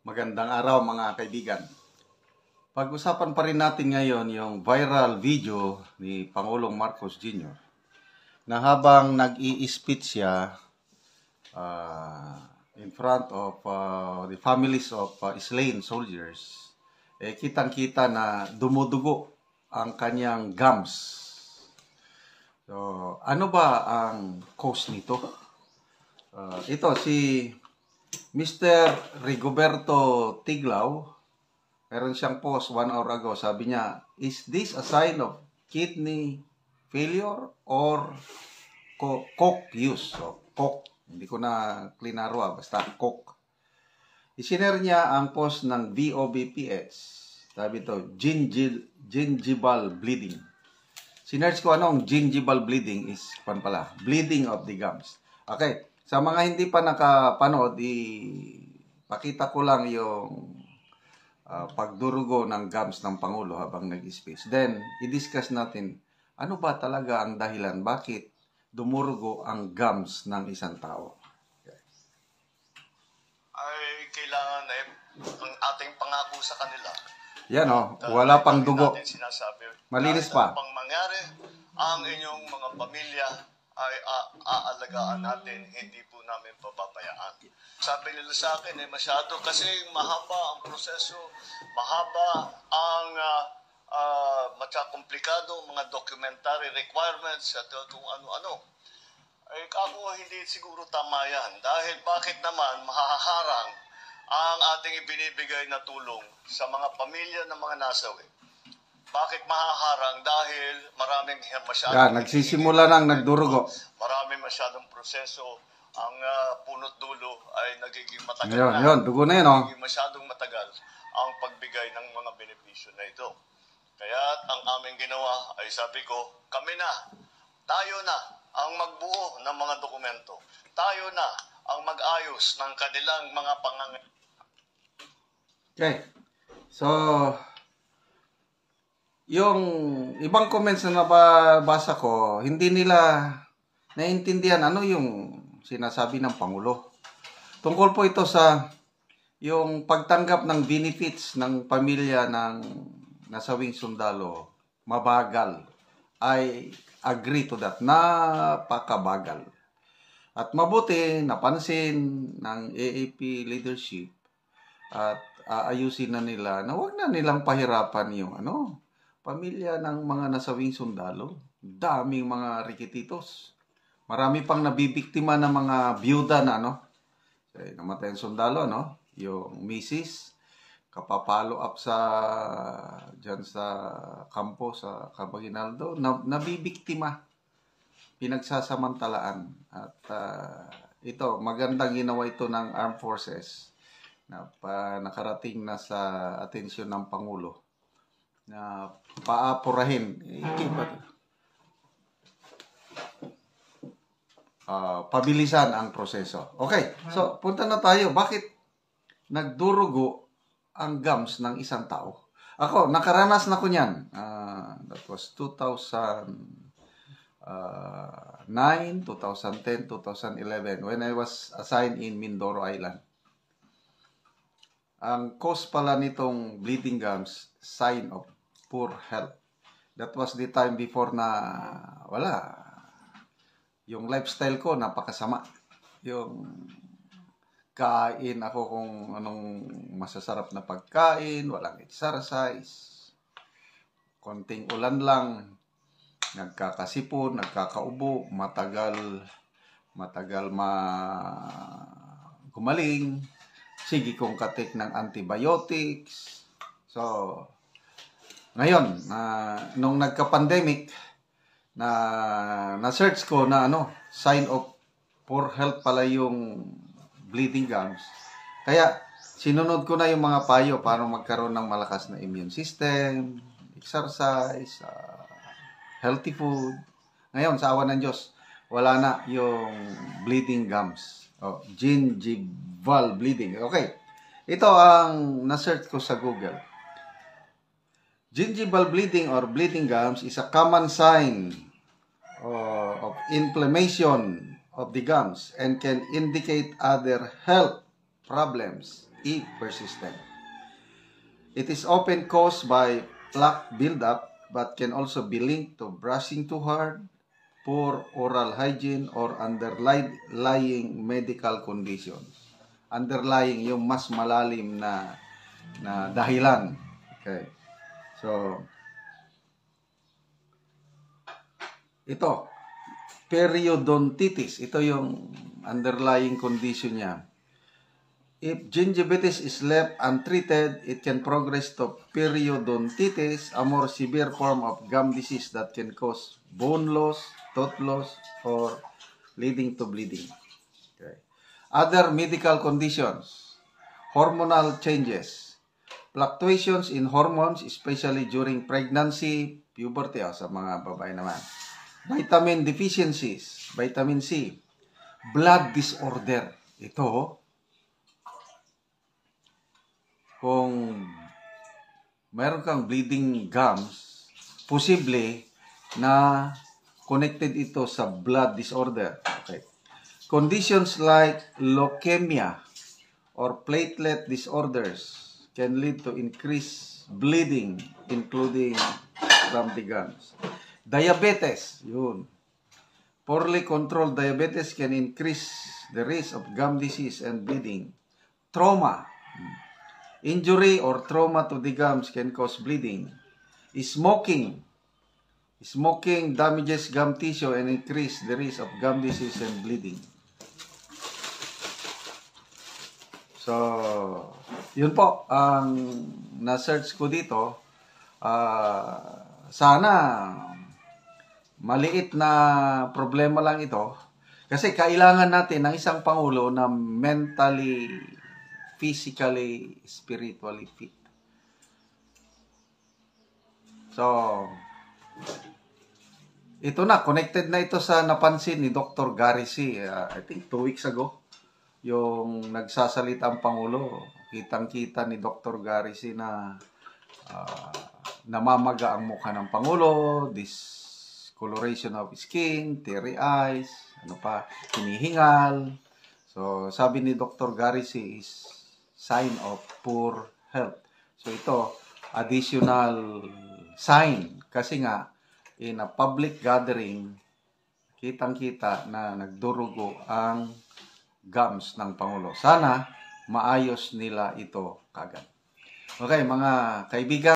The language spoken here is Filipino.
Magandang araw mga kaibigan. Pag-usapan pa rin natin ngayon yung viral video ni Pangulong Marcos Jr. na habang nag-i-speech siya in front of the families of slain soldiers, kitang-kita na dumudugo ang kanyang gums. So, ano ba ang cause nito? Ito si Mr. Rigoberto Tiglao, meron siyang post 1 hour ago. Sabi niya, is this a sign of kidney failure or coke use? So, coke. Hindi ko na klinaro basta coke. Isinare niya ang post ng VOBPH. Sabi ito, gingival bleeding. Sinerge ko anong gingival bleeding is bleeding of the gums. Okay. Sa mga hindi pa nakapanood, pakita ko lang yung pagdurugo ng gums ng Pangulo habang nag-speech. Then, i-discuss natin, ano ba talaga ang dahilan? Bakit dumurugo ang gums ng isang tao? Okay. Ay kailangan ang ating pangako sa kanila. Yan wala pang dugo. Malinis pa. Pang mangyari, ang inyong mga pamilya ay aalagaan natin, hindi po namin pababayaan. Sabi nila sa akin, masyado kasi mahaba ang proseso, mahaba ang komplikado mga documentary requirements at kung ano-ano. Ay ako hindi siguro tama yan. Dahil bakit naman mahaharang ang ating ibinibigay na tulong sa mga pamilya ng mga nasawi? Bakit mahaharang? Dahil maraming masyadong... nagsisimula nang nagdurugo. Maraming masyadong proseso. Ang punot dulo ay nagiging matagal dugo na yun, Nagiging masyadong matagal ang pagbigay ng mga benepisyo na ito. Kaya ang aming ginawa ay sabi ko, kami na, tayo na ang magbuo ng mga dokumento. Tayo na ang mag-ayos ng kanilang mga pangangailangan. Okay. So, yung ibang comments na nababasa ko, hindi nila naiintindihan ano yung sinasabi ng Pangulo. Tungkol po ito sa yung pagtanggap ng benefits ng pamilya ng nasawing sundalo, mabagal. I agree to that. Napakabagal. At mabuti, napansin ng AAP leadership at aayusin na nila na huwag na nilang pahirapan yung pamilya ng mga nasawing sundalo. Daming mga rikititos. Marami pang nabibiktima ng mga byuda na namatay ang sundalo, yung misis, kapapalo up dyan sa kampo sa Cabaginaldo, nabibiktima, pinagsasamantalaan. At ito, magandang ginawa ito ng Armed Forces na nakarating na sa atensyon ng Pangulo na paapurahin, pabilisan ang proseso. Okay, so punta na tayo. Bakit nagdurugo ang gums ng isang tao? Ako, nakaranas na ko niyan. That was 2009, 2010, 2011 when I was assigned in Mindoro Island. Ang cause pala nitong bleeding gums, sign of poor health. That was the time before na yung lifestyle ko napakasama. Yung kain ako kung anong masasarap na pagkain, walang exercise, konting ulan lang, nagkakasipon, nagkakaubo, matagal gumaling, sige kong katik ng antibiotics. So, ngayon, nung nagka-pandemic, na-search ko na sign of poor health pala yung bleeding gums. Kaya, sinunod ko na yung mga payo para magkaroon ng malakas na immune system, exercise, healthy food. Ngayon, sa awa ng Diyos, wala na yung bleeding gums. Gingival bleeding. Okay. Ito ang na-search ko sa Google. Gingival bleeding or bleeding gums is a common sign of inflammation of the gums and can indicate other health problems if persistent. It is often caused by plaque buildup but can also be linked to brushing too hard, poor oral hygiene, or underlying medical conditions. Underlying yung mas malalim na dahilan. Okay. So, ito, periodontitis. Ito yung underlying condition niya. If gingivitis is left untreated, it can progress to periodontitis, a more severe form of gum disease that can cause bone loss, tooth loss, or leading to bleeding. Okay. Other medical conditions, hormonal changes, fluctuations in hormones, especially during pregnancy, puberty, sa mga babae naman. Vitamin deficiencies, vitamin C, blood disorder. Ito, kung mayroon kang bleeding gums, posible na connected ito sa blood disorder. Okay. Conditions like leukemia or platelet disorders can lead to increased bleeding, including from the gums. Diabetes, yun. Poorly controlled diabetes can increase the risk of gum disease and bleeding. Trauma, injury or trauma to the gums can cause bleeding. Smoking damages gum tissue and increase the risk of gum disease and bleeding. So, yun po ang na-search ko dito. Sana maliit na problema lang ito. Kasi kailangan natin ng isang pangulo na mentally, physically, spiritually fit. So, ito na, connected na ito sa napansin ni Dr. Gary C. I think 2 weeks ago, yung nagsasalita ang Pangulo, kitang-kita ni Dr. Gary C. na namamaga ang mukha ng Pangulo, discoloration of skin, teary eyes, hinihingal. So, sabi ni Dr. Gary C. is sign of poor health. So, ito, additional sign. Kasi nga, in a public gathering, kitang-kita na nagdurugo ang gums ng Pangulo. Sana maayos nila ito kagad. Okay, mga kaibigan.